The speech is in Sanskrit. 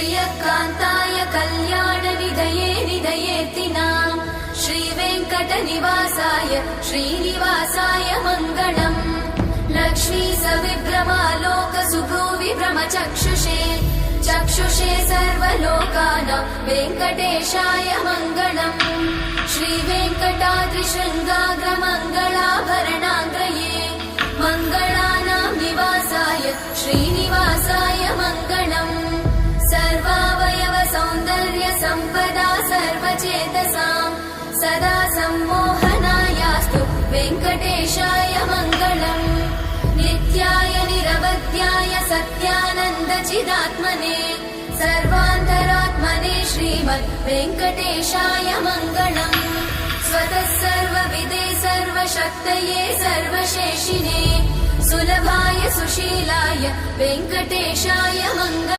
श्रियकान्ताय कल्याणनिधये निधयेतिनाम् श्रीवेङ्कटनिवासाय श्रीनिवासाय मङ्गलम् लक्ष्मी सविभ्रमालोकसुभ्रूविभ्रमचक्षुषे चक्षुषे सर्वलोकानां वेङ्कटेशाय मङ्गलम् श्रीवेङ्कटाद्रिशृङ्गाग्रमङ्गलाभरणाङ्गये मङ्गलानां निवासाय श्रीनिवासाय मङ्गलम् सर्वावयव सौन्दर्य सम्पदा सर्वचेतसां सदा सम्मोहनायास्तु वेङ्कटेशाय मङ्गलम् नित्याय निरवध्याय सत्यानन्दचिदात्मने सर्वान्तरात्मने श्रीमद् वेङ्कटेशाय मङ्गलम् स्वतः सर्वविदे सर्वशक्तये सर्वशेषिने सुलभाय सुशीलाय वेङ्कटेशाय मङ्गलम्।